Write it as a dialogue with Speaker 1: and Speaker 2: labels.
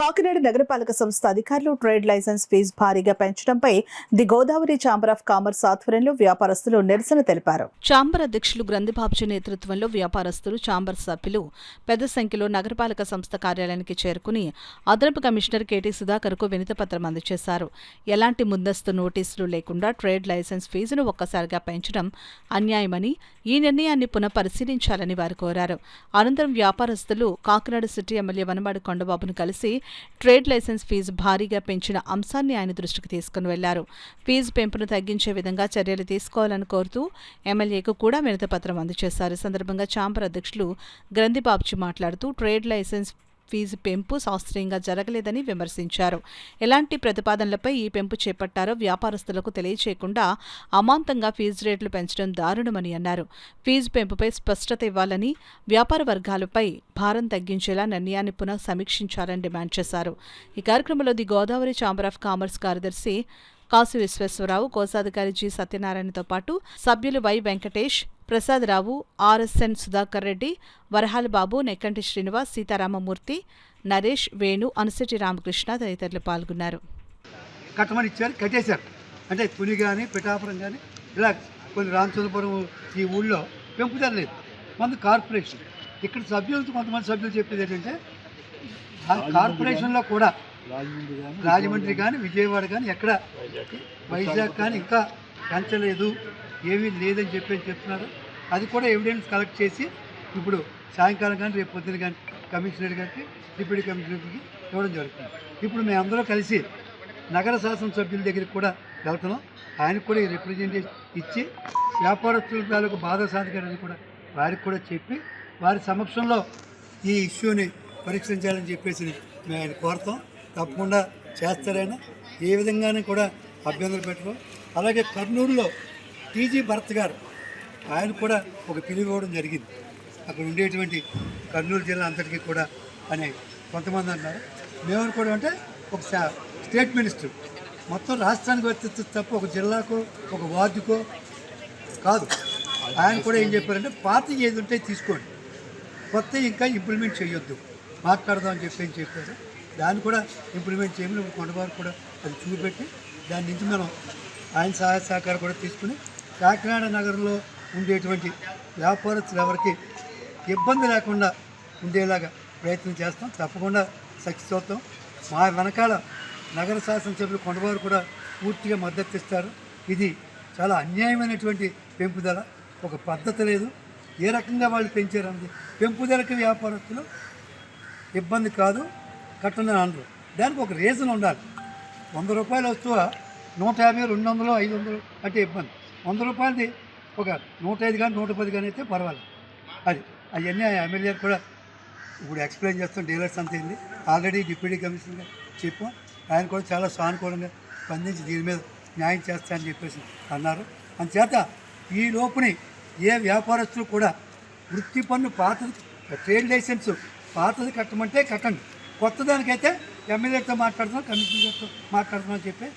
Speaker 1: కాకినాడ నగరపాలక సంస్థ అధికారులు ట్రేడ్ లైసెన్స్ ఫీజు భారీగా పెంచడంపై the Godavari chamber of commerce ఆధ్వర్యంలో వ్యాపారస్తులు నిరసన తెలిపారు. ఛాంబర్ అధ్యక్షులు గ్రంథిబాబ్జీ నేతృత్వంలో వ్యాపారస్తులు, ఛాంబర్ సభ్యులు పెద్ద సంఖ్యలో నగరపాలక సంస్థ కార్యాలయానికి చేరుకుని అదనపు కమిషనర్ కెటి సుధాకర్కు వినతిపత్రం అందజేశారు. ఎలాంటి ముందస్తు నోటీసులు లేకుండా ట్రేడ్ లైసెన్స్ ఫీజును ఒక్కసారిగా పెంచడం అన్యాయమని, ఈ నిర్ణయాన్ని పునఃపరిశీలించాలని వారు కోరారు. అనంతరం వ్యాపారస్తులు కాకినాడ సిటీ ఎమ్మెల్యే వనమాడి కొండబాబును కలిసి ట్రేడ్ లైసెన్స్ ఫీజు భారీగా పెంచిన అంశాన్ని ఆయన దృష్టికి తీసుకుని వెళ్లారు. ఫీజు పెంపును తగ్గించే విధంగా చర్యలు తీసుకోవాలని కోరుతూ ఎమ్మెల్యేకు కూడా వినతిపత్రం అందజేశారు. ఈ సందర్భంగా ఛాంబర్ అధ్యక్షులు గ్రంథిబాబ్జీ మాట్లాడుతూ ట్రేడ్ లైసెన్స్ ఫీజు పెంపు శాస్త్రీయంగా జరగలేదని విమర్శించారు. ఎలాంటి ప్రతిపాదనలపై ఈ పెంపు చేపట్టారో వ్యాపారస్తులకు తెలియచేయకుండా అమాంతంగా ఫీజు రేట్లు పెంచడం దారుణమని అన్నారు. ఫీజు పెంపుపై స్పష్టత ఇవ్వాలని, వ్యాపార వర్గాలపై భారం తగ్గించేలా నిర్ణయాన్ని పునః సమీక్షించాలని డిమాండ్ చేశారు. ఈ కార్యక్రమంలో the Godavari chamber of commerce కార్యదర్శి కాసు విశ్వేశ్వరరావు, కోశాధికారి జి సత్యనారాయణతో పాటు సభ్యులు వై వెంకటేష్, ప్రసాదరావు, ఆర్ఎస్ఎన్ సుధాకర్ రెడ్డి, వరహాల బాబు, నెక్కంటి శ్రీనివాస్, సీతారామమూర్తి, నరేష్, వేణు, అనుసటి రామకృష్ణ తదితరులు పాల్గొన్నారు.
Speaker 2: కట్టమనిచ్చారు, కట్టేశారు. అంటే తుని కానీ పిఠాపురం కానీ ఇలా కొన్ని రామచంద్రపురం ఈ ఊళ్ళో పెంపుదల లేదు. మంది కార్పొరేషన్ ఇక్కడ సభ్యులతో కొంతమంది సభ్యులు చెప్పేది ఏంటంటే కార్పొరేషన్లో కూడా రాజమండ్రి కానీ విజయవాడ కానీ ఎక్కడ వైజాగ్ కానీ ఇంకా పెంచలేదు, ఏమీ లేదని చెప్తున్నారు. అది కూడా ఎవిడెన్స్ కలెక్ట్ చేసి ఇప్పుడు సాయంకాలం కానీ రేపు పొద్దున కానీ కమిషనర్ గారికి, డిప్యూటీ కమిషనర్కి ఇవ్వడం జరుగుతుంది. ఇప్పుడు మేమందరూ కలిసి నగర శాసనసభ్యుల దగ్గరికి కూడా వెళ్తున్నాం. ఆయనకు కూడా ఈ రిప్రజెంటేషన్ ఇచ్చి వ్యాపారస్తుల తాలూకు బాధ సాధికారని కూడా వారికి కూడా చెప్పి వారి సమక్షంలో ఈ ఇష్యూని పరీక్షించాలని చెప్పేసి మేము ఆయన కోరుతాం. తప్పకుండా చేస్తారైనా, ఏ విధంగానే కూడా అభ్యంతరం పెట్టరు. అలాగే కర్నూలులో టీజీ భరత్ గారు ఆయన కూడా ఒక పిలుపు ఇవ్వడం జరిగింది. అక్కడ ఉండేటువంటి కర్నూలు జిల్లా అంతటికీ కూడా అని కొంతమంది అన్నారు. మేమనుకోవడం అంటే ఒక స్టేట్ మినిస్టర్ మొత్తం రాష్ట్రానికి వర్తిస్తుంది తప్ప ఒక జిల్లాకో ఒక వార్డుకో కాదు. ఆయన కూడా ఏం చెప్పారంటే పాత ఏది ఉంటే తీసుకోండి, కొత్త ఇంకా ఇంప్లిమెంట్ చేయొద్దు, మాట్లాడదాం అని చెప్పారు. దాన్ని కూడా ఇంప్లిమెంట్ చేయమని కొండవారు కూడా అది చూపెట్టి దాని నుంచి మనం ఆయన సహాయ సహకారం కూడా తీసుకుని కాకినాడ నగరంలో ఉండేటువంటి వ్యాపారస్తులు ఎవరికి ఇబ్బంది లేకుండా ఉండేలాగా ప్రయత్నం చేస్తాం. తప్పకుండా సక్సెస్ అవుతాం. మా వెనకాల నగర శాసనసభ్యులు కొండవారు కూడా పూర్తిగా మద్దతు ఇస్తారు. ఇది చాలా అన్యాయమైనటువంటి పెంపుదల, ఒక పద్ధతి లేదు. ఏ రకంగా వాళ్ళు పెంచారన్నది పెంపుదలకి వ్యాపారస్తులు ఇబ్బంది కాదు, కట్టని అనరు. దానికి ఒక రీజన్ ఉండాలి. 100 రూపాయల వస్తువు 150, 200, 500 అంటే ఇబ్బంది. 100 రూపాయలది ఒక 105 కానీ 110 కానీ అయితే పర్వాలేదు. అది అవన్నీ ఎమ్మెల్యే కూడా ఇప్పుడు ఎక్స్ప్లెయిన్ చేస్తాం. డీలర్స్ అంతా ఏంది ఆల్రెడీ డిప్యూటీ కమిషనర్గా చెప్పాం. ఆయన కూడా చాలా సానుకూలంగా స్పందించి దీని మీద న్యాయం చేస్తారని చెప్పేసి అన్నారు. అందుచేత ఈ లోపుని ఏ వ్యాపారస్తులు కూడా వృత్తి పన్ను పాతది, ట్రేడ్ లైసెన్స్ పాతది కట్టమంటే కట్టండి, కొత్త దానికైతే ఎమ్మెల్యేతో మాట్లాడుతున్నాం, కమిషనర్తో మాట్లాడుతున్నాం చెప్పి